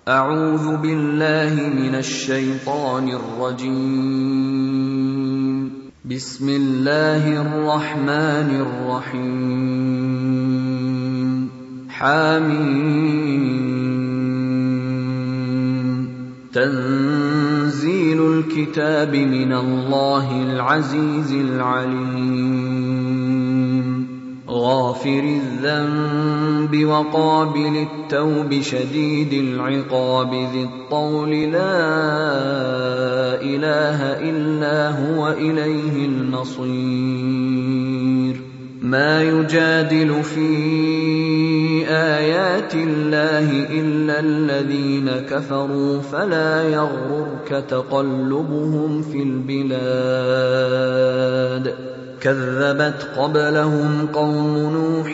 أعوذ بالله من الشيطان الرجيم. بسم الله الرحمن الرحيم. حميم. تنزيل الكتاب من الله العزيز العليم. غافر الذنب وقابل التوب شديد العقاب ذي الطول لا إله إلا هو إليه المصير. ما يجادل في آيات الله إلا الذين كفروا فلا يغررك تقلبهم في البلاد. كذبت قبلهم قوم نوح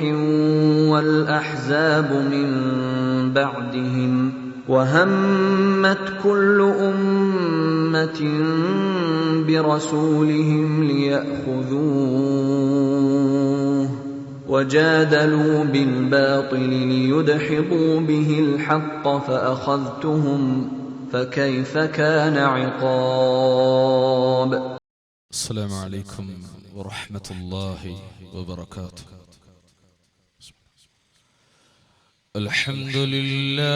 والأحزاب من بعدهم وهمت كل أمة برسولهم ليأخذوه وجادلوا بالباطل ليدحضوا به الحق فأخذتهم فكيف كان عقاب. السلام عليكم ورحمة الله وبركاته. الحمد لله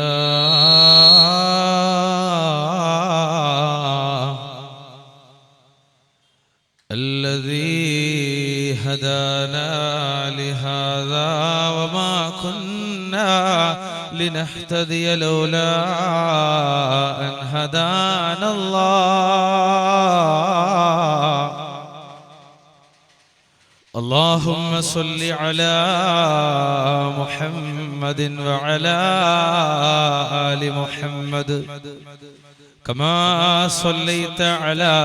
الذي هدانا لهذا وما كنا لنهتدي لولا أن هدانا الله. اللهم صل على محمد وعلى آل محمد كما صليت على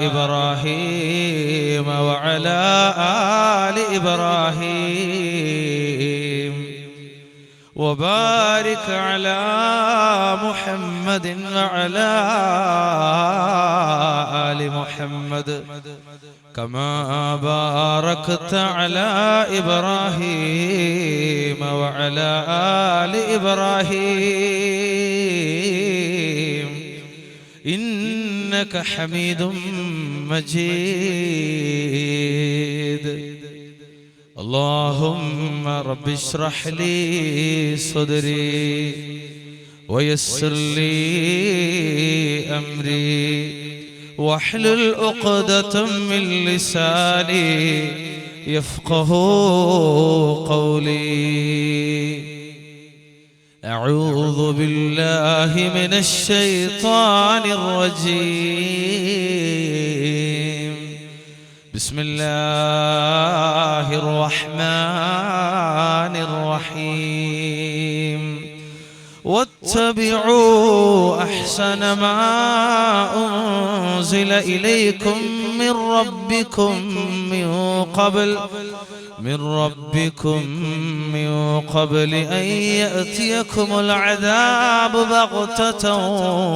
إبراهيم وعلى آل إبراهيم وبارك على محمد وعلى آل محمد كما باركت على إبراهيم وعلى آل إبراهيم إنك حميد مجيد. اللهم رب اشرح لي صدري ويسر لي أمري واحلل عقدة من لساني يفقه قولي. أعوذ بالله من الشيطان الرجيم. بسم الله الرحمن الرحيم. واتبعوا أحسن ما أنزل إليكم من ربكم من قبل أن يأتيكم العذاب بغتة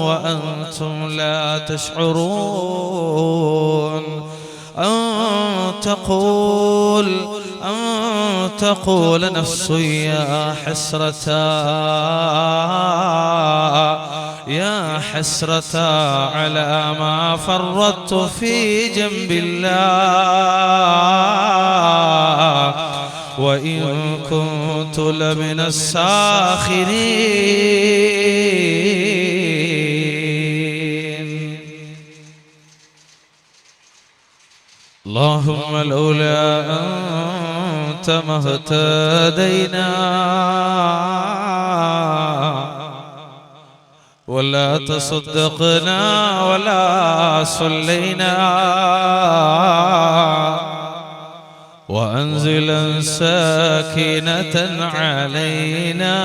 وأنتم لا تشعرون. أن تقول نفس يا حسرة على ما فرطت في جنب الله وإن كنت لمن الساخرين. اللهم لولا أنت ما اهتدينا ولا تصدقنا ولا صلينا وأنزلا سكينة علينا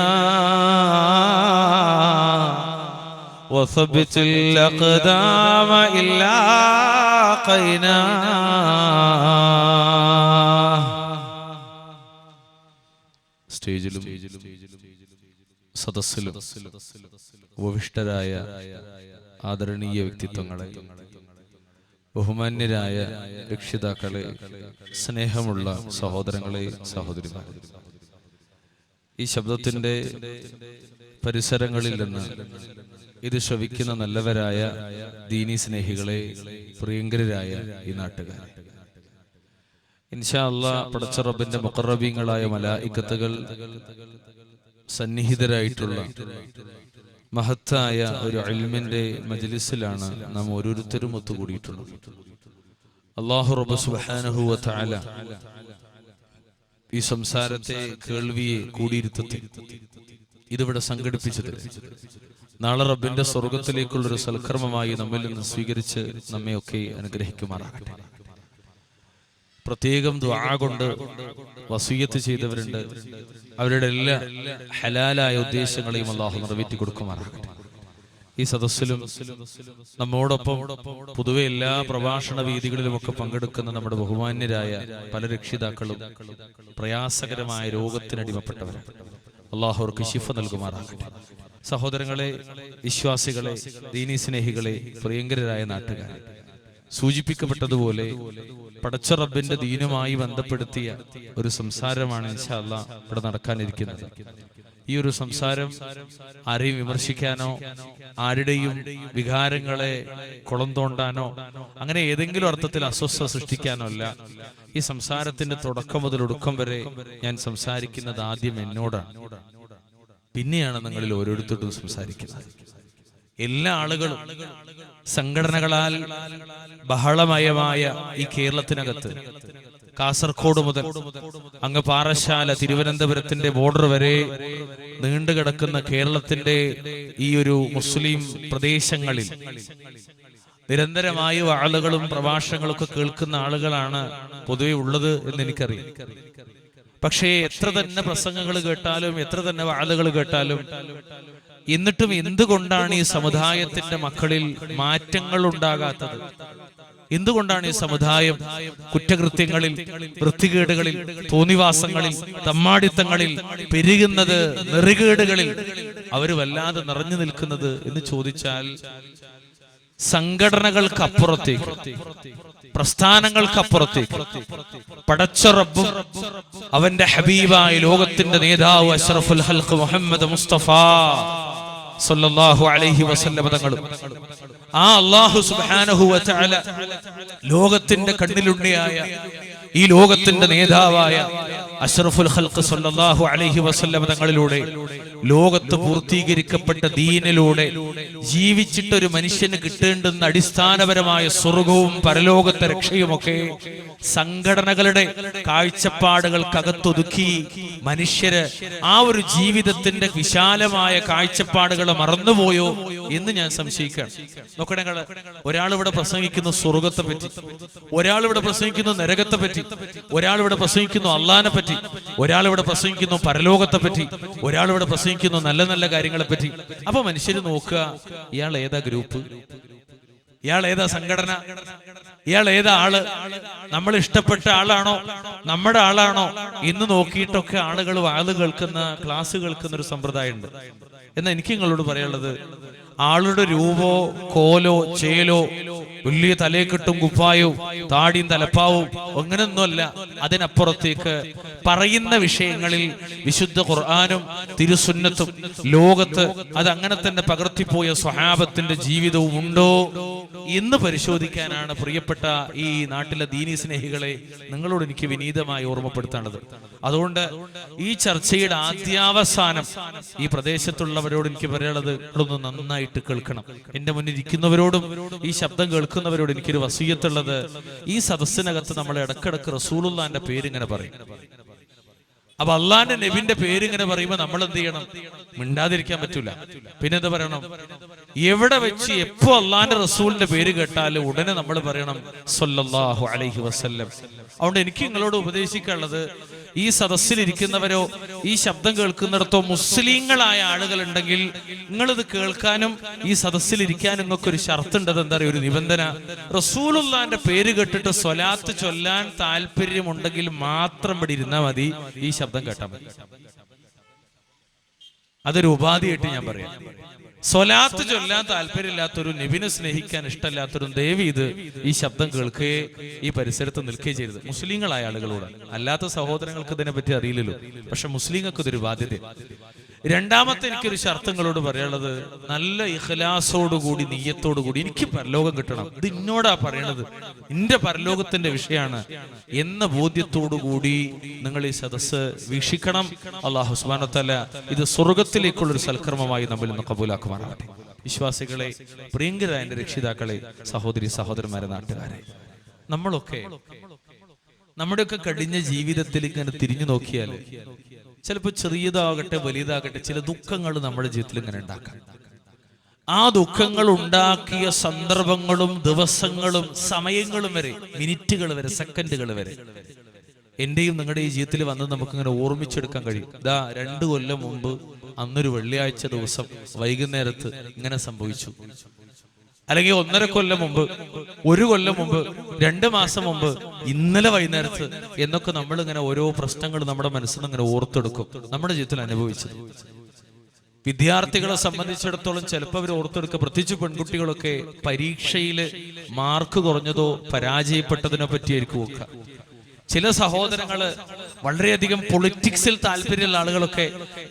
وثبت الأقدام إلا لاقينا. സ്റ്റേജിലും സദസ്സിലും ഉപവിഷ്ടരായ ആദരണീയ വ്യക്തിത്വങ്ങളെ, ബഹുമാന്യരായ രക്ഷിതാക്കളെ, സ്നേഹമുള്ള സഹോദരങ്ങളെ, സഹോദരിമാരെ, ഈ ശബ്ദത്തിന്റെ പരിസരങ്ങളിൽ നിന്ന് ഇത് ശ്രവിക്കുന്ന നല്ലവരായ ദീനി സ്നേഹികളെ, പ്രിയങ്കരായ ഈ നാട്ടുകാർ, ഇൻഷാ അല്ലാഹ് പടച്ച റബ്ബിന്റെ മുഖറബീങ്ങളായ മലായിക്കത്തുകൾ സന്നിഹിതരായിട്ടുള്ള മഹത്തായ ഒരു ഇൽമിന്റെ മജ്ലിസിലാണ് നാം ഓരോരുത്തരും ഒത്തുകൂടിയിട്ടുള്ളത്. അല്ലാഹു റബ്ബ് സുബ്ഹാനഹു വ തആല ഈ സംസാരത്തെ, കേൾവിയെ, കൂടിയിരുത്തത്തിൽ ഇതിവിടെ സംഘടിപ്പിച്ചത് നാളെ റബ്ബിന്റെ സ്വർഗത്തിലേക്കുള്ളൊരു സൽക്കർമ്മമായി നമ്മിൽ നിന്ന് സ്വീകരിച്ച് നമ്മയൊക്കെ അനുഗ്രഹിക്കുമാറാകട്ടെ. പ്രത്യേകം ദുആ കൊണ്ട് വസിയ്യത്ത് ചെയ്തവരുണ്ട്. അവരുടെ എല്ലാ ഹലാലായ ഉദ്ദേശങ്ങളെയും അല്ലാഹു നിറവേറ്റി കൊടുക്കുമാറാകട്ടെ. ഈ സദസ്സിലും നമ്മോടൊപ്പം പൊതുവെ എല്ലാ പ്രഭാഷണ വേദികളിലുമൊക്കെ പങ്കെടുക്കുന്ന നമ്മുടെ ബഹുമാന്യരായ പല രക്ഷിതാക്കളും പ്രയാസകരമായ രോഗത്തിനടിമപ്പെട്ടവരാണ്. അല്ലാഹു അവർക്ക് ശിഫ നൽകുമാറാകട്ടെ. സഹോദരങ്ങളെ, വിശ്വാസികളെ, ദീനീ സ്നേഹികളെ, പ്രിയങ്കരായ നാട്ടുകാരെ, സൂചിപ്പിക്കപ്പെട്ടതുപോലെ പടച്ച റബ്ബിന്റെ ദീനുമായി ബന്ധപ്പെടുത്തിയ ഒരു സംസാരമാണ് ഇൻഷാ അല്ലാഹ് ഇവിടെ നടക്കാനിരിക്കുന്നത്. ഈ ഒരു സംസാരം ആരെയും വിമർശിക്കാനോ ആരുടെയും വികാരങ്ങളെ കുളം തോണ്ടാനോ അങ്ങനെ ഏതെങ്കിലും അർത്ഥത്തിൽ അസ്വസ്ഥത സൃഷ്ടിക്കാനോ അല്ല. ഈ സംസാരത്തിന്റെ തുടക്കം മുതൽ ഒടുക്കം വരെ ഞാൻ സംസാരിക്കുന്നത് ആദ്യം എന്നോടാണ്, പിന്നെയാണ് നിങ്ങളിൽ ഓരോരുത്തരോടും സംസാരിക്കുന്നത്. എല്ലാ ആളുകളും സംഘടനകളാൽ ബഹളമയമായ ഈ കേരളത്തിനകത്ത് കാസർഗോഡ് മുതൽ അങ്ങ് പാറശാല, തിരുവനന്തപുരത്തിന്റെ ബോർഡർ വരെ നീണ്ടുകിടക്കുന്ന കേരളത്തിന്റെ ഈ ഒരു മുസ്ലിം പ്രദേശങ്ങളിൽ നിരന്തരമായി വാളുകളും പ്രഭാഷണങ്ങളൊക്കെ കേൾക്കുന്ന ആളുകളാണ് പൊതുവെ ഉള്ളത് എന്ന് എനിക്കറിയാം. പക്ഷേ എത്ര തന്നെ പ്രസംഗങ്ങൾ കേട്ടാലും, എത്ര തന്നെ വാളുകൾ കേട്ടാലും, എന്നിട്ടും എന്തുകൊണ്ടാണ് ഈ സമുദായത്തിന്റെ മക്കളിൽ മാറ്റങ്ങൾ ഉണ്ടാകാത്തത്? എന്തുകൊണ്ടാണ് ഈ സമുദായം കുറ്റകൃത്യങ്ങളിൽ, വൃത്തികേടുകളിൽ, തോന്നിവാസങ്ങളിൽ, തമ്മാടിത്തങ്ങളിൽ പെരുകുന്നത്, നെറികേടുകളിൽ അവര് വല്ലാതെ നിറഞ്ഞു നിൽക്കുന്നത് എന്ന് ചോദിച്ചാൽ, സംഘടനകൾക്കപ്പുറത്തേക്ക്, പ്രസ്ഥാനങ്ങൾക്കപ്പുറത്തേക്ക് പടച്ച റബ്ബും അവന്റെ ഹബീബായ ലോകത്തിന്റെ നേതാവ് അഷ്റഫുൽ ഖൽഖ് മുഹമ്മദ് മുസ്തഫ സല്ലല്ലാഹു അലൈഹി വസല്ലം തങ്ങളും ആ അല്ലാഹു സുബ്ഹാനഹു വ തആല ലോകത്തിന്റെ കണ്ണിലുണ്ണിയായ ഈ ലോകത്തിന്റെ നേതാവായ അഷ്റഫുൽ ഖൽഖ് സല്ലല്ലാഹു അലൈഹി വസല്ലം തങ്ങളിലൂടെ ലോകത്ത് പൂർത്തീകരിക്കപ്പെട്ട ദീനിലൂടെ ജീവിച്ചിട്ട് ഒരു മനുഷ്യന് കിട്ടേണ്ടുന്ന അടിസ്ഥാനപരമായ സ്വർഗവും പരലോകത്തെ രക്ഷയുമൊക്കെ സംഘടനകളുടെ കാഴ്ചപ്പാടുകൾക്കകത്തൊതുക്കി മനുഷ്യര് ആ ഒരു ജീവിതത്തിന്റെ വിശാലമായ കാഴ്ചപ്പാടുകളെ മറന്നുപോയോ എന്ന് ഞാൻ സംശയിക്കുകയാണ്. നോക്കണേ, ഒരാൾ ഇവിടെ പ്രസംഗിക്കുന്നു സ്വർഗത്തെ പറ്റി, ഒരാൾ ഇവിടെ പ്രസംഗിക്കുന്നു നരകത്തെ പറ്റി, ഒരാൾ ഇവിടെ പ്രസംഗിക്കുന്നു അള്ളാഹിനെ പറ്റി, ഒരാൾ ഇവിടെ പ്രസംഗിക്കുന്നു പരലോകത്തെ പറ്റി, ഒരാൾ ഇവിടെ പ്രസംഗിക്കുന്നു നല്ല നല്ല കാര്യങ്ങളെ പറ്റി. അപ്പൊ മനുഷ്യര് നോക്കുക, ഇയാൾ ഏതാ ഗ്രൂപ്പ്, ഇയാൾ ഏതാ സംഘടന, ഇയാൾ ഏതാ ആള്, നമ്മൾ ഇഷ്ടപ്പെട്ട ആളാണോ, നമ്മുടെ ആളാണോ എന്ന് നോക്കിയിട്ടൊക്കെ ആളുകൾ വാത് കേൾക്കുന്ന, ക്ലാസ് കേൾക്കുന്ന ഒരു സമ്പ്രദായം ഉണ്ട്. എന്നാ എനിക്ക് നിങ്ങളോട് പറയാനുള്ളത്, ആളുടെ രൂപോ കോലോ ചേലോ വലിയ തലയെക്കെട്ടും കുപ്പായവും താടിയും തലപ്പാവും അങ്ങനെയൊന്നുമല്ല. അതിനപ്പുറത്തേക്ക് പറയുന്ന വിഷയങ്ങളിൽ വിശുദ്ധ ഖുർആനും തിരുസുന്നത്തും ലോകത്ത് അത് അങ്ങനെ തന്നെ പകർത്തിപ്പോയ സ്വഹാബത്തിന്റെ ജീവിതവും ഉണ്ടോ എന്ന് പരിശോധിക്കാനാണ് പ്രിയപ്പെട്ട ഈ നാട്ടിലെ ദീനി സ്നേഹികളെ നിങ്ങളോട് എനിക്ക് വിനീതമായി ഓർമ്മപ്പെടുത്താനുള്ളത്. അതുകൊണ്ട് ഈ ചർച്ചയുടെ ആദ്യാവസാനം ഈ പ്രദേശത്തുള്ളവരോട് എനിക്ക് പറയാനുള്ളത്, ഇതൊന്ന് നന്നായിട്ട് കേൾക്കണം. എന്റെ മുന്നിൽ ഇരിക്കുന്നവരോടും ഈ ശബ്ദം കേൾക്കുന്നവരോട് എനിക്കൊരു വസിയ്യത്തുള്ളത്, ഈ സദസ്സിനകത്ത് നമ്മൾ ഇടക്കിടക്ക് റസൂലുള്ളാന്റെ പേരിങ്ങനെ പറയും. അപ്പൊ അള്ളാന്റെ നബിന്റെ പേരിങ്ങനെ പറയുമ്പോ നമ്മൾ എന്ത് ചെയ്യണം? മിണ്ടാതിരിക്കാൻ പറ്റൂല. പിന്നെന്ത് പറയണം? എവിടെ വെച്ച് എപ്പോ അള്ളാന്റെ റസൂലിന്റെ പേര് കേട്ടാലും ഉടനെ നമ്മൾ പറയണം സ്വല്ലല്ലാഹു അലൈഹി വസല്ലം. അതുകൊണ്ട് എനിക്ക് നിങ്ങളോട് ഉപദേശിക്കാനുള്ളത്, ഈ സദസ്സിലിരിക്കുന്നവരോ ഈ ശബ്ദം കേൾക്കുന്നിടത്തോ മുസ്ലിങ്ങളായ ആളുകൾ ഉണ്ടെങ്കിൽ നിങ്ങളിത് കേൾക്കാനും ഈ സദസ്സിലിരിക്കാനും നിങ്ങൾക്ക് ഒരു ഷർത്തുണ്ട്. എന്താ പറയുക, ഒരു നിബന്ധന. റസൂലുള്ളാന്റെ പേര് കേട്ടിട്ട് സ്വലാത്ത് ചൊല്ലാൻ താല്പര്യമുണ്ടെങ്കിൽ മാത്രം ഇവിടെ ഇരുന്നാൽ മതി, ഈ ശബ്ദം കേട്ടാൽ മതി. അതൊരു ഉപാധിയായിട്ട് ഞാൻ പറയാം. സ്വലാത്ത് ചൊല്ലാൻ താല്പര്യമില്ലാത്തൊരു, നബിനെ സ്നേഹിക്കാൻ ഇഷ്ടമില്ലാത്തൊരു ദേവി ഇത് ഈ ശബ്ദം കേൾക്കുകയെ ഈ പരിസരത്ത് നിൽക്കുകയും ചെയ്തത് മുസ്ലിങ്ങളായ ആളുകളോട്. അല്ലാത്ത സഹോദരങ്ങൾക്ക് ഇതിനെ പറ്റി അറിയില്ലല്ലോ. പക്ഷെ മുസ്ലിങ്ങൾക്ക് ഇതൊരു ബാധ്യത. രണ്ടാമത്തെ എനിക്കൊരു ഷർത്തങ്ങളോട് പറയാനുള്ളത്, നല്ല ഇഖ്ലാസോടുകൂടി നിയ്യത്തോടുകൂടി എനിക്ക് പരലോകം കിട്ടണം, ഇത് എന്നോടാ പറയണത്, എന്റെ പരലോകത്തിന്റെ വിഷയമാണ് എന്ന ബോധ്യത്തോടുകൂടി നിങ്ങൾ ഈ സദസ്സ് വീക്ഷിക്കണം. അല്ലാഹു സുബ്ഹാനഹു വ തആല ഇത് സ്വർഗത്തിലേക്കുള്ളൊരു സൽക്കർമ്മമായി നമ്മിൽ നിന്ന് കബൂലാക്കുമാറാകട്ടെ. വിശ്വാസികളെ, പ്രിയങ്കരായ എന്റെ രക്ഷിതാക്കളെ, സഹോദരി സഹോദരന്മാരെ, നാട്ടുകാരെ, നമ്മുടെയൊക്കെ കഴിഞ്ഞ ജീവിതത്തിൽ ഇങ്ങനെ തിരിഞ്ഞു നോക്കിയാൽ ചിലപ്പോൾ ചെറിയതാകട്ടെ വലുതാകട്ടെ ചില ദുഃഖങ്ങൾ നമ്മുടെ ജീവിതത്തിൽ ഇങ്ങനെ ഉണ്ടാക്കാം. ആ ദുഃഖങ്ങൾ ഉണ്ടാക്കിയ സന്ദർഭങ്ങളും ദിവസങ്ങളും സമയങ്ങളും വരെ, മിനിറ്റുകൾ വരെ, സെക്കൻഡുകൾ വരെ എന്റെയും നിങ്ങളുടെ ഈ ജീവിതത്തിൽ വന്ന് നമുക്കിങ്ങനെ ഓർമ്മിച്ചെടുക്കാൻ കഴിയും. 2 കൊല്ലം മുമ്പ് അന്നൊരു വെള്ളിയാഴ്ച ദിവസം വൈകുന്നേരത്ത് ഇങ്ങനെ സംഭവിച്ചു, അല്ലെങ്കിൽ 1.5 കൊല്ലം മുമ്പ്, 1 കൊല്ലം മുമ്പ്, 2 മാസം മുമ്പ്, ഇന്നലെ വൈകുന്നേരത്ത് എന്നൊക്കെ നമ്മൾ ഇങ്ങനെ ഓരോ പ്രശ്നങ്ങൾ നമ്മുടെ മനസ്സിൽ നിന്ന് ഇങ്ങനെ ഓർത്തെടുക്കും, നമ്മുടെ ജീവിതത്തിൽ അനുഭവിച്ചത്. വിദ്യാർത്ഥികളെ സംബന്ധിച്ചിടത്തോളം ചിലപ്പോൾ അവർ ഓർത്തെടുക്കുക, പ്രത്യേകിച്ച് പെൺകുട്ടികളൊക്കെ പരീക്ഷയിൽ മാർക്ക് കുറഞ്ഞതോ പരാജയപ്പെട്ടതിനെ പറ്റിയായിരിക്കും നോക്കുക. ചില സഹോദരങ്ങള് വളരെയധികം പൊളിറ്റിക്സിൽ താല്പര്യമുള്ള ആളുകളൊക്കെ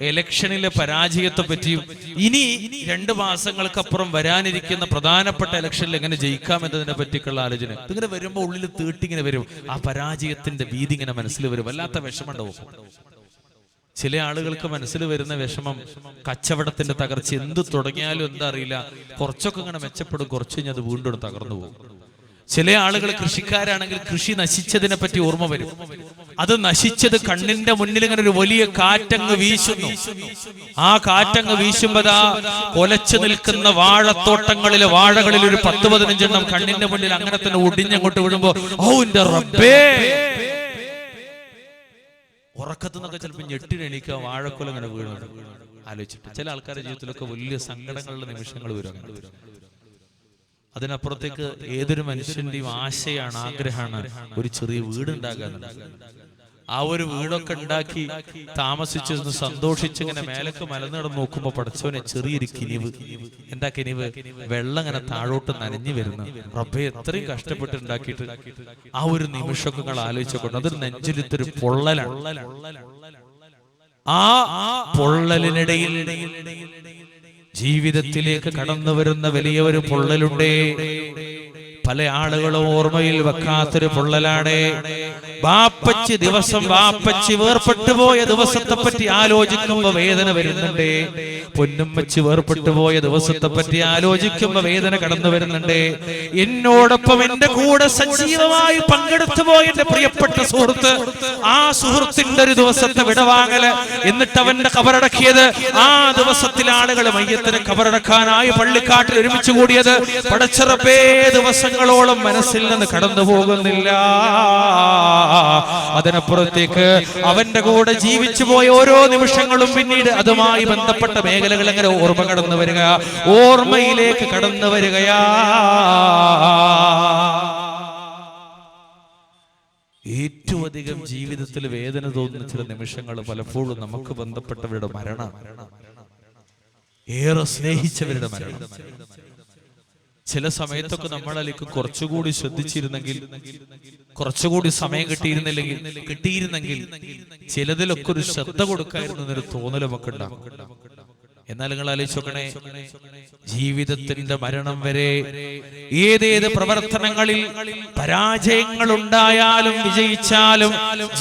ഇലക്ഷനിലെ പരാജയത്തെ പറ്റിയും ഇനി 2 മാസങ്ങൾക്കപ്പുറം വരാനിരിക്കുന്ന പ്രധാനപ്പെട്ട ഇലക്ഷനിൽ എങ്ങനെ ജയിക്കാം എന്നതിനെ പറ്റിയുള്ള ആലോചന. ഇതിങ്ങനെ വരുമ്പോൾ ഉള്ളിൽ തീട്ടിങ്ങനെ വരും, ആ പരാജയത്തിന്റെ ഭീതി ഇങ്ങനെ മനസ്സിൽ വരും, വല്ലാത്ത വിഷമമുണ്ടാവും. ചില ആളുകൾക്ക് മനസ്സിൽ വരുന്ന വിഷമം കച്ചവടത്തിന്റെ തകർച്ച, എന്ത് തുടങ്ങിയാലും എന്താ അറിയില്ല, കുറച്ചൊക്കെ ഇങ്ങനെ മെച്ചപ്പെടും, കുറച്ച് കഴിഞ്ഞ് അത് വീണ്ടും തകർന്നു പോകും. ചില ആളുകൾ കൃഷിക്കാരാണെങ്കിൽ കൃഷി നശിച്ചതിനെ പറ്റി ഓർമ്മ വരും, അത് നശിച്ചത് കണ്ണിന്റെ മുന്നിൽ ഇങ്ങനെ ഒരു വലിയ കാറ്റങ്ങ് വീശുന്നു. ആ കാറ്റങ്ങ് വീശുമ്പോഴാ കൊലച്ചു നിൽക്കുന്ന വാഴത്തോട്ടങ്ങളിലെ വാഴകളിൽ ഒരു 10-15 എണ്ണം കണ്ണിന്റെ മുന്നിൽ അങ്ങനെ തന്നെ ഒടിഞ്ഞങ്ങോട്ട് വീഴുമ്പോ, ഓ എന്റെ റബ്ബേ, ഉറക്കത്തു നിന്നൊക്കെ ചിലപ്പോൾ ഞെട്ടിനെണീക്കുക, വാഴക്കൊല ഇങ്ങനെ വീഴുന്നത് ആലോചിച്ചിട്ട്. ചില ആൾക്കാരുടെ ജീവിതത്തിലൊക്കെ വലിയ സങ്കടങ്ങളുടെ നിമിഷങ്ങൾ വരും. അതിനപ്പുറത്തേക്ക് ഏതൊരു മനുഷ്യന്റെയും ആശയാണ്, ആഗ്രഹമാണ് ഒരു ചെറിയ വീടുണ്ടാകാൻ. ആ ഒരു വീടൊക്കെ ഉണ്ടാക്കി താമസിച്ച് സന്തോഷിച്ചിങ്ങനെ മേലക്ക് മലന്നിടന്ന് നോക്കുമ്പോ പടച്ചവനെ ചെറിയൊരു കിനിവ്. എന്താ കിനിവ്? വെള്ളം ഇങ്ങനെ താഴോട്ട് നനഞ്ഞു വരുന്നു. റബ്ബേ, എത്രയും കഷ്ടപ്പെട്ട് ഉണ്ടാക്കിയിട്ട് ആ ഒരു നിമിഷമൊക്കെ നിങ്ങൾ ആലോചിച്ചോണ്ട് അതൊരു നെഞ്ചിലത്തൊരു പൊള്ളലാണ്. ആ പൊള്ളലിനിടയിൽ ജീവിതത്തിലേക്ക് കടന്നു വരുന്ന വലിയൊരു പൊള്ളലുണ്ടേ. പല ആളുകളും ഓർമ്മയിൽ വെക്കാത്തൊരു പൊള്ളലാണ്. വാപ്പച്ചി വേർപെട്ടു പോയ ദിവസത്തെ പറ്റി ആലോചിക്കുമ്പോ വേദന വരുന്നുണ്ട്. പൊന്നുമ്മച്ചി വേർപെട്ടു പോയ ദിവസത്തെ പറ്റി ആലോചിക്കുമ്പോ വേദന കടന്നു വരുന്നുണ്ട്. എന്നോടൊപ്പം എന്റെ കൂടെ സജീവമായി പങ്കെടുത്തു പോയ എന്റെ പ്രിയപ്പെട്ട സുഹൃത്ത്, ആ സുഹൃത്തിന്റെ ഒരു ദിവസത്തെ വിടവാങ്ങല്, എന്നിട്ട് അവന്റെ കബറടക്കിയത്, ആ ദിവസത്തിൽ ആളുകൾ മയ്യത്തിന് കബറടക്കാനായി പള്ളിക്കാട്ടിൽ ഒരുമിച്ച് കൂടിയത്, പടച്ചറപ്പേ ദിവസങ്ങളോളം മനസ്സിൽ നിന്ന് കടന്നു പോകുന്നില്ല. അതിനപ്പുറത്തേക്ക് അവന്റെ കൂടെ ജീവിച്ചു പോയ ഓരോ നിമിഷങ്ങളും പിന്നീട് അതുമായി ബന്ധപ്പെട്ട മേഖലകൾ അങ്ങനെ ഓർമ്മ കടന്നു വരിക, ഓർമ്മയിലേക്ക് കടന്നു വരികയാ. ഏറ്റവും അധികം ജീവിതത്തിൽ വേദന തോന്നുന്ന ചില നിമിഷങ്ങൾ പലപ്പോഴും നമുക്ക് ബന്ധപ്പെട്ടവരുടെ മരണം, ഏറെ സ്നേഹിച്ചവരുടെ മരണം. ചില സമയത്തൊക്കെ നമ്മളതിലേക്ക് കുറച്ചുകൂടി ശ്രദ്ധിച്ചിരുന്നെങ്കിൽ, കുറച്ചുകൂടി സമയം കിട്ടിയിരുന്നെങ്കിൽ ചിലതിലൊക്കെ ഒരു ശ്രദ്ധ കൊടുക്കായിരുന്നു എന്നൊരു തോന്നൽ നമുക്ക് ഉണ്ടാകും. എന്നാൽ നിങ്ങൾ ആലോചിച്ചോക്കണേ, ജീവിതത്തിന്റെ മരണം വരെ ഏതേത് പ്രവർത്തനങ്ങളിൽ പരാജയങ്ങൾ ഉണ്ടായാലും വിജയിച്ചാലും,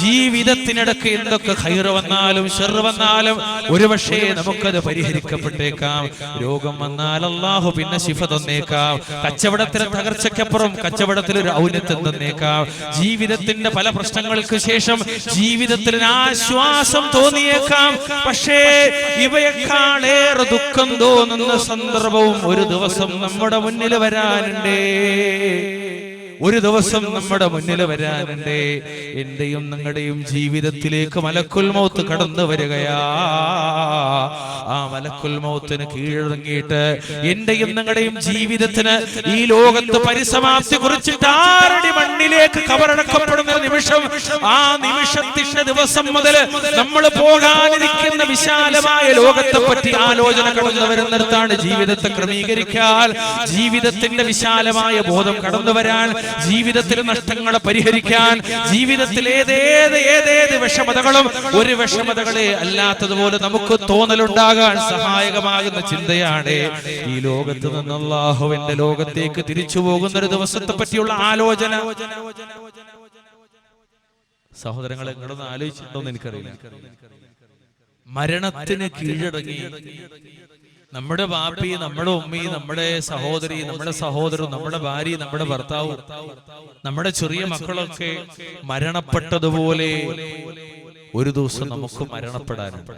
ജീവിതത്തിനിടക്ക് എന്തൊക്കെ ഖൈറ് വന്നാലും ഷർറ് വന്നാലും ഒരുപക്ഷേ നമുക്കത് പരിഹരിക്കപ്പെട്ടേക്കാം. രോഗം വന്നാൽ അല്ലാഹു പിന്നെ ശിഫ തന്നേക്കാം. കച്ചവടത്തിലെ തകർച്ചയ്ക്കപ്പുറം കച്ചവടത്തിൽ ഒരു ഔന്നത്യം തന്നേക്കാം. ജീവിതത്തിന്റെ പല പ്രശ്നങ്ങൾക്ക് ശേഷം ജീവിതത്തിൽ ആശ്വാസം തോന്നിയേക്കാം. പക്ഷേ ഇവയെക്കാളേറെ ദുഃഖം തോന്നുന്ന സന്ദർഭവും ഒരു ദിവസം നമ്മുടെ മുന്നിൽ വരാനുണ്ട്. എന്റെയും നിങ്ങളുടെയും ജീവിതത്തിലേക്ക് മലക്കുൽ മൗത്ത് കടന്നു വരികയാ. ആ മലക്കുൽ മൗത്തിന് കീഴടങ്ങിയിട്ട് എന്റെയും നിങ്ങളുടെയും ജീവിതത്തിന് ഈ ലോകത്ത് പരിസമാപ്തി കുറിച്ചിട്ട് ആരുടെ മണ്ണിലേക്ക് കബറടക്കപ്പെടുന്ന നിമിഷം, ആ നിമിഷത്തിന്റെ ദിവസം മുതൽ നമ്മൾ പോകാനിരിക്കുന്ന വിശാലമായ ലോകത്തെ പറ്റി ആലോചന കടന്നു വരുന്നിടത്താണ് ജീവിതത്തെ ക്രമീകരിക്കാൻ, ജീവിതത്തിന്റെ വിശാലമായ ബോധം കടന്നു വരാൻ, ജീവിതത്തിലെ നഷ്ടങ്ങളെ പരിഹരിക്കാൻ, ജീവിതത്തിൽ ഏതേത് വിഷമതകളും ഒരു വിഷമതകളെ അല്ലാത്തതുപോലെ നമുക്ക് തോന്നലുണ്ടാകാൻ സഹായകമാകുന്ന ചിന്തയാണ് ഈ ലോകത്ത് നിന്ന് അല്ലാഹുവിന്റെ ലോകത്തേക്ക് തിരിച്ചു പോകുന്ന ഒരു ദിവസത്തെ പറ്റിയുള്ള ആലോചന. സഹോദരങ്ങളെ, നിങ്ങളൊന്ന് ആലോചിച്ചിട്ടുണ്ടോന്ന് എനിക്കറിയില്ല. മരണത്തിന് കീഴടങ്ങി നമ്മുടെ ബാപ്പി, നമ്മുടെ ഉമ്മി, നമ്മുടെ സഹോദരി, നമ്മുടെ സഹോദരൻ, നമ്മുടെ ഭാര്യ, നമ്മുടെ ഭർത്താവ്, നമ്മുടെ ചെറിയ മക്കളൊക്കെ മരണപ്പെട്ടതുപോലെ ഒരു ദിവസം നമുക്ക് മരണപ്പെടാനുണ്ട്.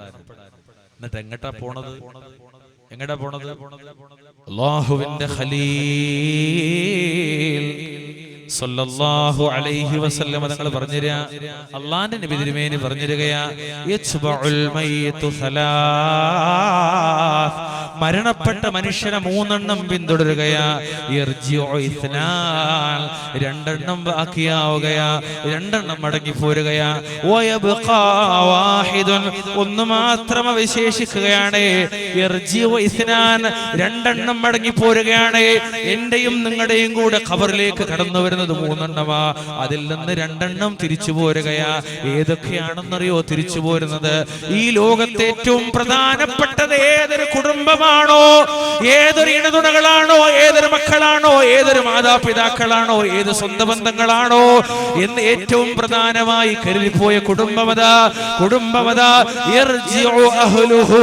എന്നിട്ട് എങ്ങട്ടാ പോണത്? അല്ലാഹുവിന്റെ ഖലീൽ സല്ലല്ലാഹു അലൈഹി വസല്ലം തങ്ങൾ പറഞ്ഞുതരാ, അള്ളാന്റെ നബി തിരുമേനി പറഞ്ഞുതരികയാ, യത്ബഉൽ മയ്യിതു സലാസ്, മരണപ്പെട്ട മനുഷ്യനെ 3 എണ്ണം പിന്തുടരുകയാ, യർജിഉ ഇസ്നാൻ, 2 എണ്ണം ബാക്കിയാവുകയാ, 2 എണ്ണം മടങ്ങി പോരുകയാ, വയബ്ഖാ വാഹിദുൻ, 1 മാത്രം അവശേഷിക്കുകയാണ്, യർജിഉ ഇസ്നാൻ, 2 എണ്ണം മടങ്ങി പോരുകയാണ്. എന്റെയും നിങ്ങളുടെയും കൂടെ ഖബറിലേക്ക് കടന്നു വരുന്നത് 3 എണ്ണമാ, അതിൽ നിന്ന് 2 എണ്ണം തിരിച്ചു പോരുകയാ. ഏതൊക്കെയാണെന്നറിയോ തിരിച്ചു പോരുന്നത്? ഈ ലോകത്തെ ഏറ്റവും പ്രധാനപ്പെട്ടത് ഏതൊരു കുടുംബമാണോ, ഏതൊരു ഇണതുണകളാണോ, ഏതൊരു മക്കളാണോ, ഏതൊരു മാതാപിതാക്കളാണോ, ഏത് സ്വന്തം ബന്ധങ്ങളാണോ എന്ന് ഏറ്റവും പ്രധാനമായി കരുതിപ്പോയ കുടുംബമതാ യർജിഉ അഹ്ലുഹു,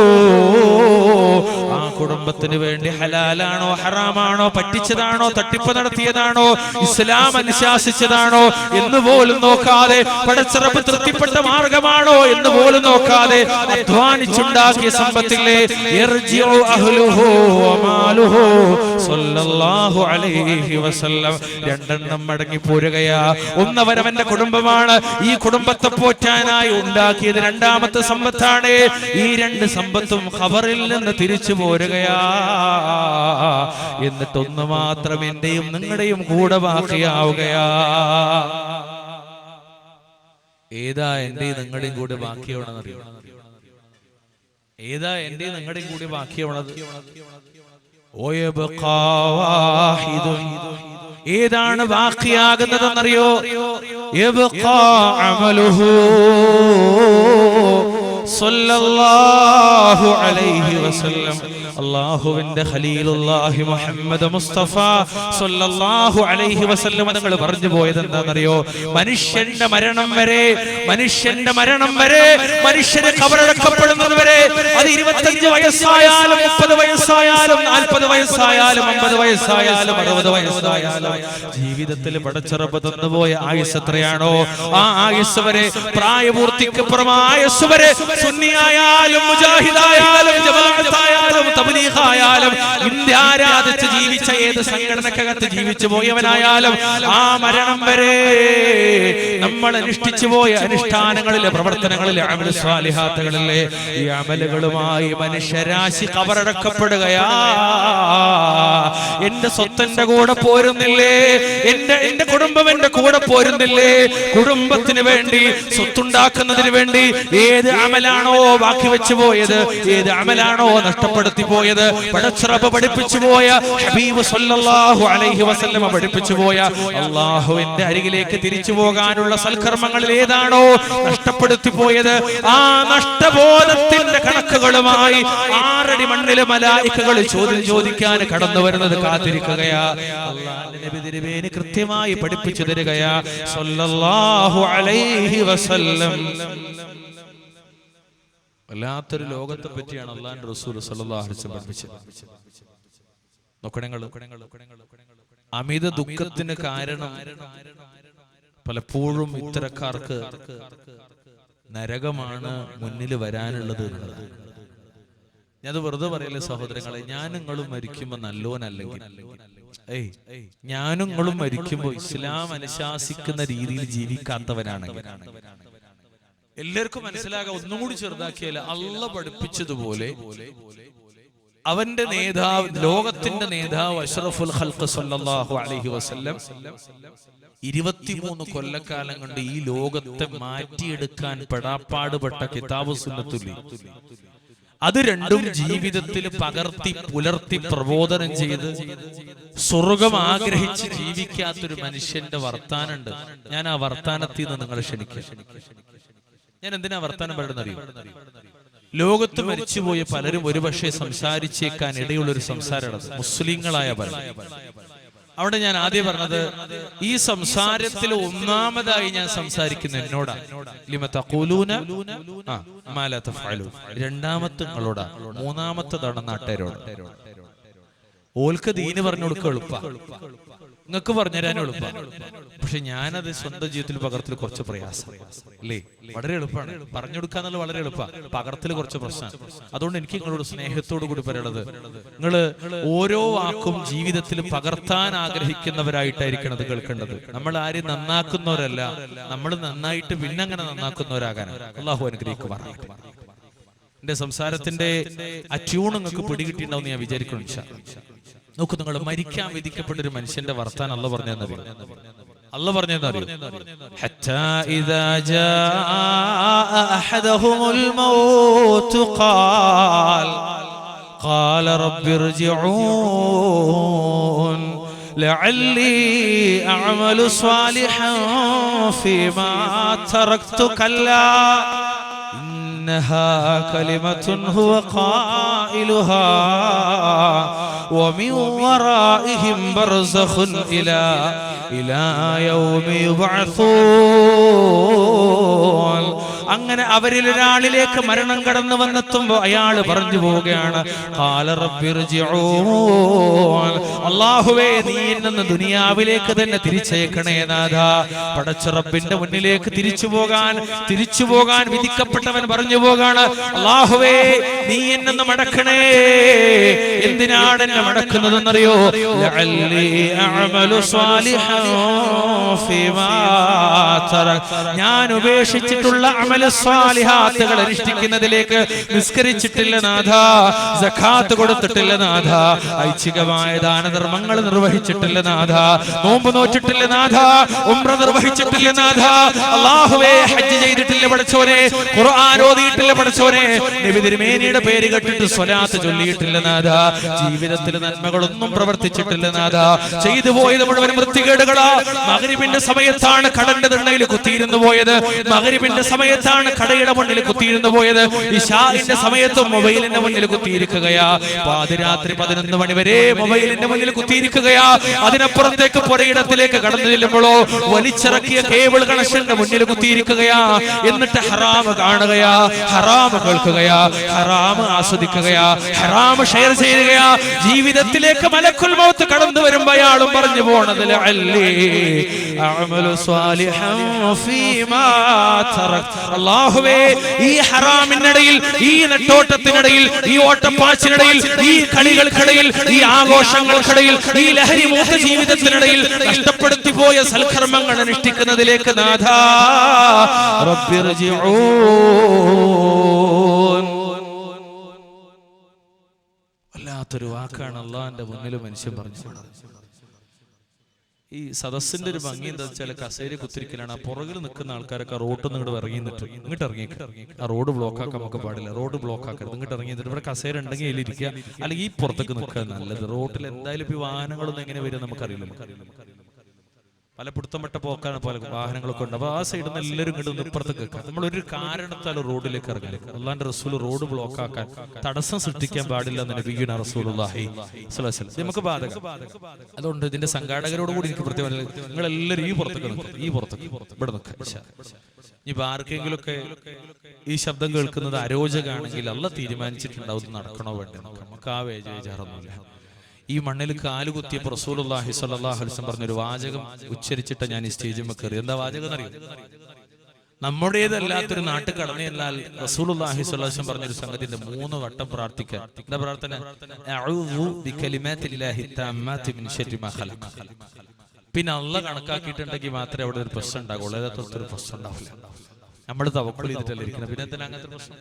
ആ കുടുംബത്തിന് വേണ്ടി ഹലാലാണോ ഹറാമാണോ, പറ്റിച്ചതാണോ തട്ടിപ്പ് നടത്തിയതാണോ, ഇസ്ലാം അനുശാസിച്ചതാണോ എന്ന് പോലും നോക്കാതെ, പടച്ചറബ് തൃപ്തിപ്പെട്ട മാർഗമാണോ എന്ന് പോലും നോക്കാതെ അധ്വാനിച്ചുണ്ടാക്കിയ സമ്പത്തിലെ യർജിഉ അഹ്ലുഹു വമാലുഹു സല്ലല്ലാഹു അലൈഹി വസല്ലം, 2 എണ്ണം മടങ്ങി പോരുകയാ. ഒന്നവരവന്റെ കുടുംബമാണ്, ഈ കുടുംബത്തെ പോറ്റാനായി ഉണ്ടാക്കിയത് 2ാമത്തെ സമ്പത്താണ്. ഈ 2 സമ്പത്തും ഖബറിൽ നിന്ന് തിരിച്ചു പോരുകയാ. എന്നിട്ട് 1 മാത്രം എന്റെയും നിങ്ങളുടെയും കൂടെ ബാക്കിയാവുകയാ. ഏതാ എന്റെയും നിങ്ങളുടെയും കൂടെ ബാക്കിയാവണമെന്നറിയോ? ഏതാ എന്റെയും നിങ്ങളുടെയും കൂടെ ബാക്കിയാവണത്? ഏതാണ് ബാക്കിയാകുന്നതെന്നറിയോ? അമലുഹു സല്ലല്ലാഹു അലൈഹി വസല്ലം, അല്ലാഹുവിന്റെ ഖലീലുല്ലാഹി മുഹമ്മദ് മുസ്തഫ സല്ലല്ലാഹു അലൈഹി വസല്ലം തങ്ങൾ പറഞ്ഞു പോയത് എന്താണെന്നറിയോ? മനുഷ്യന്റെ മരണം വരെ മനുഷ്യനെ ഖബറടക്കപ്പെടുന്നത് വരെ, അത് 25 വയസ്സായാലും 30 വയസ്സായാലും 40 വയസ്സായാലും 50 വയസ്സായാലും 60 വയസ്സായാലും, ജീവിതത്തിൽ പടച്ചറബ് തന്നുപോയ ആയുസ് എത്രയാണോ ആ ആയുസ് വരെ, പ്രായപൂർത്തിക്കപ്പുറമായ ആയുസ് വരെ, സുന്നിയായാലും മുജാഹിദായാലും ജമാഅത്തായാലും തബ്ലീഗായാലും ഇന്ത്യ ആരാധിച്ച് ജീവിച്ച ഏത് സംഘടനക്കകത്ത് ജീവിച്ചു പോയവനായാലും, ആ മരണം വരെ നമ്മൾ അനുഷ്ഠിച്ചു പോയ അനുഷ്ഠാനങ്ങളിലെ, പ്രവർത്തനങ്ങളിലെ, അമൽ സ്വാലിഹാത്തുകളിലെ ഈ അമലുകളുമായി മനുഷ്യരാശി ഖബറടക്കപ്പെടുകയാ. എന്റെ സ്വത്തിന്റെ കൂടെ പോരുന്നില്ലേ? എന്റെ കുടുംബം എന്റെ കൂടെ പോരുന്നില്ലേ? കുടുംബത്തിന് വേണ്ടി, സ്വത്തുണ്ടാക്കുന്നതിന് വേണ്ടി ഏത് അമലാണോ ബാക്കി വെച്ചു പോയത്, ഏത് അമലാണോ നഷ്ടപ്പെടുത്തി പോയത്, പടച്ചറബ് പഠിപ്പിച്ചു പോയ, ഹബീബ് സല്ലല്ലാഹു അലൈഹി വസല്ലം പഠിപ്പിച്ചു പോയ അല്ലാഹുവിന്റെ അരികിലേക്ക് തിരിച്ചു പോകാനുള്ള സൽക്കർമ്മങ്ങളിൽ ഏതാണോ നഷ്ടപ്പെടുത്തി പോയത്, ആ നഷ്ടബോധത്തിന്റെ കണക്കുകളുമായി 6 അടി മണ്ണിലെ മലായികകൾ ചോദ്യം ചോദിക്കാൻ കടന്നു വരുന്നത് കാത്തിരിക്കുകയാ. അല്ലാഹുവിന്റെ നബി തിരുമേനി കൃത്യമായി പഠിപ്പിച്ചു തരികയാ സല്ലല്ലാഹു അലൈഹി വസല്ലം. വല്ലാത്തൊരു ലോകത്തെ പറ്റിയാണ് അല്ലാഹുവിന്റെ റസൂൽ സല്ലല്ലാഹു അലൈഹി വസല്ലം പഠിപ്പിച്ചത്. അമിത ദുഃഖത്തിന് കാരണം പലപ്പോഴും ഇത്തരക്കാർക്ക് നരകമാണ് മുന്നിൽ വരാനുള്ളത്. ഞാനത് വെറുതെ പറയല്ലേ സഹോദരങ്ങളെ, ഞാനും മരിക്കുമ്പോ നല്ലോനല്ലെങ്കിൽ, ഞാനും നിങ്ങളും മരിക്കുമ്പോ ഇസ്ലാം അനുശാസിക്കുന്ന രീതിയിൽ ജീവിക്കാത്തവനാണെങ്കിൽ, എല്ലാവർക്കും മനസ്സിലാകാം. ഒന്നും കൂടി ചെറുതാക്കിയാല് അള്ളാഹ് പഠിപ്പിച്ചതുപോലെ അവന്റെ നേതാവ്, ലോകത്തിന്റെ നേതാവ് അഷ്റഫുൽ ഖൽഖ് സല്ലല്ലാഹു അലൈഹി വസല്ലം 23 കൊല്ലക്കാലം കൊണ്ട് ഈ ലോകത്തെ മാറ്റിയെടുക്കാൻ പെടാപ്പാടുപെട്ട കിതാബു സുന്നത്തുല്ലി, അത് രണ്ടും ജീവിതത്തിൽ പകർത്തി പുലർത്തി പ്രബോധനം ചെയ്ത് സ്വർഗം ആഗ്രഹിച്ച് ജീവിക്കാത്തൊരു മനുഷ്യന്റെ വർത്താനുണ്ട്. ഞാൻ ആ വർത്താനത്തിൽ നിന്ന് നിങ്ങളെ ക്ഷണിക്കുക. ഞാൻ എന്തിനാ വർത്താനം പറയുന്നത് അറിയോ? ലോകത്ത് മരിച്ചുപോയ പലരും ഒരുപക്ഷെ സംസാരിച്ചേക്കാൻ ഇടയുള്ളൊരു സംസാരമാണ് മുസ്ലിങ്ങളായ പലരും. അവിടെ ഞാൻ ആദ്യം പറഞ്ഞത്, ഈ സംസാരത്തിൽ ഒന്നാമതായി ഞാൻ സംസാരിക്കുന്ന എന്നോടാ. ലിമ തഖൂലൂന മാ ലാ തഫഅലൂൻ. രണ്ടാമത്തെ നിങ്ങളോടാ. മൂന്നാമത്തേതാണ് നാട്ടുകാരോട്. ഓൽക്ക് ദീന് പറഞ്ഞു കൊടുക്കുക എളുപ്പ, നിങ്ങൾക്ക് പറഞ്ഞുതരാനും എളുപ്പ. പക്ഷെ ഞാനത് സ്വന്തം ജീവിതത്തിൽ പകർത്തൽ കുറച്ച് പ്രയാസം അല്ലേ? വളരെ എളുപ്പമാണ് പറഞ്ഞു കൊടുക്കാന്നുള്ളത്, വളരെ എളുപ്പമാണ്. പകർത്തൽ കുറച്ച് പ്രശ്നമാണ്. അതുകൊണ്ട് എനിക്ക് നിങ്ങളോട് സ്നേഹത്തോടു കൂടി പറയുന്നത്, നിങ്ങള് ഓരോ വാക്കും ജീവിതത്തിൽ പകർത്താൻ ആഗ്രഹിക്കുന്നവരായിട്ടായിരിക്കണം അത് കേൾക്കേണ്ടത്. നമ്മൾ ആരും നന്നാക്കുന്നവരല്ല, നമ്മൾ നന്നായിട്ട് പിന്നെ അങ്ങനെ നന്നാക്കുന്നവരാകാനാണ്. അല്ലാഹു അനുഗ്രഹിക്കുമാറാകട്ടെ. എന്റെ സംസാരത്തിന്റെ ആ ട്യൂൺ നിങ്ങൾക്ക് പിടികിട്ടിണ്ടാവും ഞാൻ വിചാരിക്കുന്നു. നോക്കൂ, നിങ്ങൾ മരിക്കാൻ വിധിക്കപ്പെട്ട ഒരു മനുഷ്യന്റെ വർത്താനം അല്ലാഹു പറഞ്ഞതെന്നറിയോ? അല്ലാഹു പറഞ്ഞതെന്നറിയോ? ഹത്താ ഇദാ ജാഅ അഹദഹുൽ മൗത്ത് ഖാല റബ്ബി ഇർജിഊൻ ലഅല്ലി അഅമലു സ്വാലിഹൻ ഫീമാ തറക്തു കല്ലാ إنها كلمة هو قائلها ومن ورائهم برزخ إلى يوم يبعثون. അങ്ങനെ അവരിൽ ഒരാളിലേക്ക് മരണം കടന്നു വന്നെത്തുമ്പോ അയാൾ പറഞ്ഞു പോവുകയാണ്, ഖാല റബ്ബി ഇർജിഊൻ, അല്ലാഹുവേ നീ എന്നെ ദുനിയാവിലേക്ക് തന്നെ തിരിച്ചേക്കണേ നാഥാ. പടച്ച റബ്ബിന്റെ മുന്നിലേക്ക് തിരിച്ചു പോകാൻ വിധിക്കപ്പെട്ടവൻ പറഞ്ഞു പോകാണ്, അല്ലാഹുവേ നീ എന്നെ മടക്കണേ. എന്തിനാണ് എന്നെ മടക്കുന്നതെന്നറിയോ? ലഅല്ലി അഅമലു സ്വാലിഹൻ ഫീമാ തറക്, ഞാൻ ഉപേക്ഷിച്ചിട്ടുള്ള അമൽ സ്വാലിഹാത്തുകൾ അനുഷ്ഠിക്കുന്നതിലേക്ക്. നിസ്കരിച്ചിട്ടില്ല നാഥാ, സകാത്ത് കൊടുത്തിട്ടില്ല നാഥാ, ഐച്ഛികമായ ദാനധർമ്മങ്ങൾ നിർവഹിച്ചിട്ടില്ല നാഥാ, നോമ്പ് നോറ്റിട്ടില്ല നാഥാ, ഉംറ നിർവഹിച്ചിട്ടില്ല നാഥാ, അല്ലാഹുവേ ഹജ്ജ് ചെയ്തിട്ടില്ല പടച്ചോനെ, ഖുർആൻ ഓതിയിട്ടില്ല പടച്ചോനെ, നബി തിരുമേനിയുടെ പേര് കേട്ടിട്ട് സ്വലാത്ത് ചൊല്ലിയിട്ടില്ല നാഥാ, ജീവിതത്തിൽ നന്മകളൊന്നും പ്രവർത്തിച്ചിട്ടില്ല നാഥാ, ചെയ്തു പോയത് മുഴുവൻ വൃത്തികേടുകളാ. മഗ്രിബിന്റെ സമയത്താണ് കടന്റെ തിണ്ണയിൽ കുത്തിയിരുന്നു പോയത്, മഗ്രിബിന്റെ സമയത്താണ് കടയുടെ മുന്നിൽ കുത്തിയിരുന്നു പോയത്, ഇശാഇന്റെ സമയത്തും മൊബൈലിന്റെ മുന്നിൽ കുത്തിയിരിക്കുകയാ, പാതിരാത്രി 11 മണി വരെ മൊബൈലിന്റെ മുന്നിൽ കുത്തിയിരിക്കുകയാ. അതിനപ്പുറത്തേക്ക് പുരയിടത്തിലേക്ക് കടന്നു ചെല്ലുമ്പോഴോ വലിച്ചിറക്കിയ കേബിൾ കണക്ഷന്റെ മുന്നിൽ കുത്തിയിരിക്കുകയാ. എന്നിട്ട് ഹറാമ് കാണുകയാ, ഹറാമ് കേൾക്കുകയാ, ഹറാമ് ആസ്വദിക്കുകയാ, ഹറാമ് ഷെയർ ചെയ്യുകയാ. ജീവിതത്തിലേക്ക് മലക്കുൽ മൗത്ത് കടന്നു വരുമ്പോ അയാളും പറഞ്ഞു പോണത് ലഅല്ലി അഅമലു സ്വാലിഹൻ ഫീമാ തറക്, അല്ലാഹുവേ ഈ ഹറാമിനിടയിൽ, ഈ നെട്ടോട്ടത്തിനിടയിൽ, ഈ ഓട്ടപ്പാച്ചിനിടയിൽ, ഈ കളികൾക്കിടയിൽ, ഈ ആഘോഷങ്ങൾക്കിടയിൽ, ഈ ലഹരി മൂത്ത ജീവിതത്തിനിടയിൽ നഷ്ടപ്പെടുത്തി പോയ സൽക്കർമ്മങ്ങൾ അനുഷ്ഠിക്കുന്നതിലേക്ക് നാഥാ റബ്ബി ഇർജിഊൻ. വല്ലാത്തൊരു വാക്കാണ് അള്ളാഹിന്റെ മുന്നിൽ മനുഷ്യൻ പറഞ്ഞു. ഈ സദസ്സിന്റെ ഒരു ഭംഗി എന്താ വെച്ചാൽ കസേര കുത്തിരിക്കലാണ്. ആ പുറകിൽ നിൽക്കുന്ന ആൾക്കാരൊക്കെ റോഡിൽ നിന്ന് ഇറങ്ങിയിട്ട് ഇങ്ങോട്ട് ഇറങ്ങിയിട്ട്, ആ റോഡ് ബ്ലോക്ക് ആക്കാൻ നമുക്ക് പാടില്ല, റോഡ് ബ്ലോക്ക് ആക്കരുത്, ഇങ്ങോട്ട് ഇറങ്ങിയിട്ട് ഇവിടെ കസേര ഉണ്ടെങ്കിൽ അതിലിരിക്കുക, അല്ലെങ്കിൽ ഈ പുറത്തേക്ക് നിൽക്കുക നല്ലത്. റോഡിൽ എന്തായാലും ഇപ്പൊ വാഹനങ്ങളൊന്നും എങ്ങനെ വരും നമുക്കറിയില്ല. പല പിടുത്തപ്പെട്ട പോക്കാണ് പല വാഹനങ്ങളൊക്കെ ഉണ്ട്. അപ്പൊ ആ സൈഡിൽ നിന്ന് എല്ലാവരും ഇങ്ങോട്ട് ഇപ്പുറത്തേക്ക് വെക്കാം. നമ്മളൊരു കാരണത്താലും റോഡിലേക്ക് ഇറങ്ങില്ല. അള്ളാന്റെ റസൂൽ റോഡ് ബ്ലോക്ക് ആക്കാൻ, തടസ്സം സൃഷ്ടിക്കാൻ പാടില്ല എന്ന് നബിയുനാ റസൂലുള്ളാഹി സ്വല്ലല്ലാഹു അലൈഹി വസല്ലം. നമുക്ക് ബാധകം. അതുകൊണ്ട് ഇതിന്റെ സംഘാടകരോട് കൂടി എനിക്ക് പ്രത്യേകം, നിങ്ങൾ എല്ലാവരും ഈ പുറത്തേക്ക് നിൽക്കും, ഈ പുറത്തേക്ക് ഇവിടെ നിൽക്കുക. ഇനിയിപ്പോ ആർക്കെങ്കിലുമൊക്കെ ഈ ശബ്ദം കേൾക്കുന്നത് അരോചകാണെങ്കിൽ അള്ളാഹ് തീരുമാനിച്ചിട്ടുണ്ടാവും നടക്കണോ വേണ്ടോ. നമുക്ക് ആ വേജാറൊന്നുമില്ല. ഈ മണ്ണിൽ കാലുകുത്തിയപ്പോൾ റസൂലുള്ളാഹി സ്വല്ലല്ലാഹു അലൈഹി വസല്ലം പറഞ്ഞൊരു വാചകം ഉച്ചരിച്ചിട്ട് ഞാൻ ഈ സ്റ്റേജിൽ കയറി. എന്താ വാചകം എന്നറിയോ? നമ്മുടേതല്ലാത്തൊരു നാട്ടിൽ കടന്നല്ലാൽ റസൂലുള്ളാഹി സ്വല്ലല്ലാഹു അലൈഹി വസല്ലം പറഞ്ഞൊരു സംഗതിന്റെ 3 വട്ടം പ്രാർത്ഥിക്കാൻ. എന്താ പ്രാർത്ഥന? അഊദു ബികലിമാതില്ലാഹി തമ്മാതി മിൻ ശർരി മാ ഖലഖ. പിന്നെ അള്ളാഹ് കണക്കാക്കിയിട്ടുണ്ടെങ്കിൽ മാത്രമേ അവിടെ ഒരു പ്രശ്നം ഉണ്ടാകുള്ളൂ, ഏതൊരു പ്രശ്നം ഉണ്ടാവില്ല. നമ്മൾ തവക്കുൽ ചെയ്തിട്ടല്ലേ ഇരിക്കുന്നത്, പിന്നെ എന്തിനാ അങ്ങനത്തെ പ്രശ്നം?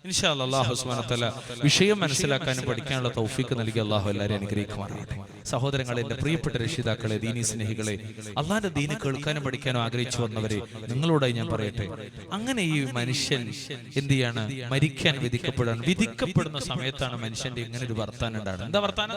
ഇൻഷാ അല്ലാഹ് അല്ലാഹു സുബ്ഹാനഹു വ തആല വിഷയം മനസ്സിലാക്കാനും പഠിക്കാനുള്ള തൗഫീഖ് നൽകി അല്ലാഹു എല്ലാവരെയും അനുഗ്രഹിക്കുമാറാകട്ടെ. സഹോദരങ്ങളെ, എന്റെ പ്രിയപ്പെട്ട രക്ഷിതാക്കളെ, ദീനീ സ്നേഹികളെ, അള്ളാന്റെ ദീന് കേൾക്കാനും പഠിക്കാനും ആഗ്രഹിച്ചു വന്നവരെ, നിങ്ങളോടായി ഞാൻ പറയട്ടെ, അങ്ങനെ ഈ മനുഷ്യൻ എന്ത് ചെയ്യാണ്? മരിക്കാൻ വിധിക്കപ്പെടുന്ന സമയത്താണ് മനുഷ്യന്റെ ഇങ്ങനെ ഒരു വർത്താനം ഉണ്ടാകുന്നത്. എന്താ വർത്താനം?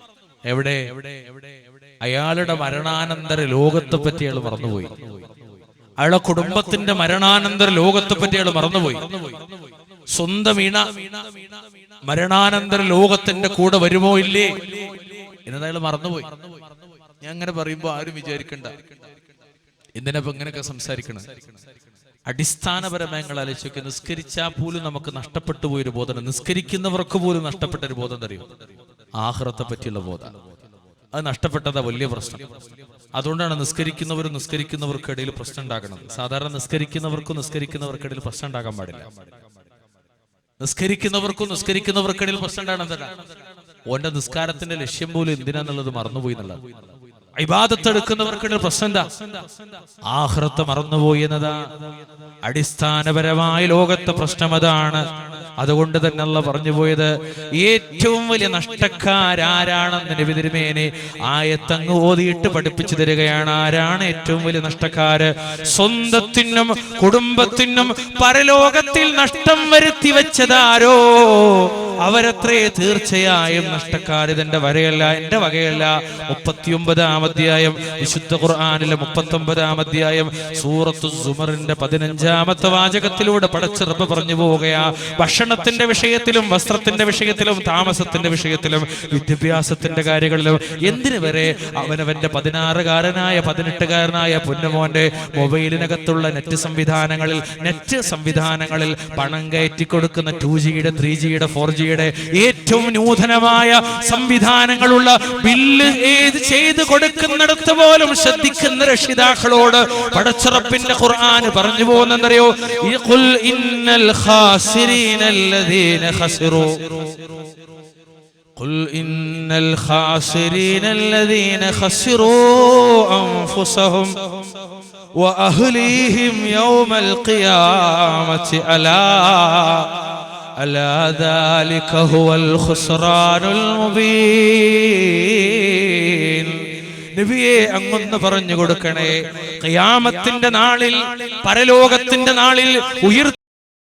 എവിടെ? അയാളുടെ മരണാനന്തര ലോകത്തെ പറ്റി അയാൾ മറന്നുപോയി. അയാളുടെ കുടുംബത്തിന്റെ മരണാനന്തര ലോകത്തെ പറ്റി അയാൾ മറന്നുപോയി. സ്വന്തം ഇണ മരണാനന്തര ലോകത്തിന്റെ കൂടെ വരുമോ ഇല്ലേ എന്നത് അയാൾ മറന്നുപോയി. ഞാൻ അങ്ങനെ പറയുമ്പോ ആരും വിചാരിക്കണ്ട എന്തിനാ ഇങ്ങനെയൊക്കെ സംസാരിക്കണം. അടിസ്ഥാനപരമായി ഞങ്ങൾ ആലോചിക്കുക, നിസ്കരിച്ചാൽ പോലും നമുക്ക് നഷ്ടപ്പെട്ടു പോയൊരു ബോധം, നിസ്കരിക്കുന്നവർക്ക് പോലും നഷ്ടപ്പെട്ട ഒരു ബോധം തരും, ആഖിറത്തെ പറ്റിയുള്ള ബോധം. അത് നഷ്ടപ്പെട്ടതാ വലിയ പ്രശ്നം. അതുകൊണ്ടാണ് നിസ്കരിക്കുന്നവർക്കിടയിൽ പ്രശ്നം ഉണ്ടാകുന്നത്. സാധാരണ നിസ്കരിക്കുന്നവർക്കിടയിൽ പ്രശ്നം ഉണ്ടാകാൻ പാടില്ല. നിസ്കരിക്കുന്നവർക്കിടയിൽ പ്രശ്നം ഉണ്ടാകുന്നതല്ല, ഓന്റെ നിസ്കാരത്തിന്റെ ലക്ഷ്യം പോലും എന്തിനാന്നുള്ളത് മറന്നുപോയി എന്നുള്ളത്. ഇബാദത്ത് എടുക്കുന്നവർക്കിടയിൽ പ്രശ്നം എന്താ? ആഖിറത്ത് മറന്നുപോയി എന്നതാ. അടിസ്ഥാനപരമായ ലോകത്തെ പ്രശ്നം അതാണ്. അതുകൊണ്ട് തന്നെ അല്ലാഹ് പറഞ്ഞു പോയത് ഏറ്റവും വലിയ നഷ്ടക്കാരാരാണെന്ന് നബി തിരുമേനി ആയത്തങ്ങ് ഓതിയിട്ട് പഠിപ്പിച്ചു തരികയാണ്. ആരാണ് ഏറ്റവും വലിയ നഷ്ടക്കാര്? സ്വന്തത്തിനും കുടുംബത്തിനും പരലോകത്തിൽ നഷ്ടം വരുത്തി വെച്ചതാരോ അവരത്രേ തീർച്ചയായും നഷ്ടക്കാർ. ഇതെന്റെ വരയല്ല, എന്റെ വകയല്ല. 39-ാം അധ്യായം വിശുദ്ധ ഖുർആനിലെ 39-ാം അധ്യായം സൂറത്തു സുമറിന്റെ 15-ാമത്തെ വാചകത്തിലൂടെ പടച്ച റബ്ബ് പറഞ്ഞു പോവുകയാ. ഭക്ഷണത്തിന്റെ വിഷയത്തിലും വസ്ത്രത്തിന്റെ വിഷയത്തിലും താമസത്തിന്റെ വിഷയത്തിലും വിദ്യാഭ്യാസത്തിന്റെ കാര്യങ്ങളിലും എന്തിനു വരെ അവനവന്റെ 16-കാരനായ 18-കാരനായ പൊന്നുമോന്റെ മൊബൈലിനകത്തുള്ള നെറ്റ് സംവിധാനങ്ങളിൽ പണം കയറ്റി കൊടുക്കുന്ന 2Gയുടെ 3Gയുടെ 4Gയുടെ ഏറ്റവും നൂതനമായ സംവിധാനങ്ങളുള്ള ബില്ല് ചെയ്ത് കൊടുക്കുന്നിടത്ത് പോലും ശ്രദ്ധിക്കുന്ന രക്ഷിതാക്കളോട് പടച്ചറപ്പിന്റെ ഖുർആൻ പറഞ്ഞു പോകുന്നറിയോ? ഖുൽ ഇന്നൽ ഖാസിരീന الذين خسروا قل إن الخاسرين الذين خسروا أنفسهم وأهليهم يوم القيامة ألا ذلك هو الخسران المبين. നബിയെ അങ്ങൊന്ന് പറഞ്ഞു കൊടുക്കണേ, ഖിയാമത്തിന്റെ നാളിൽ, പരലോകത്തിന്റെ നാളിൽ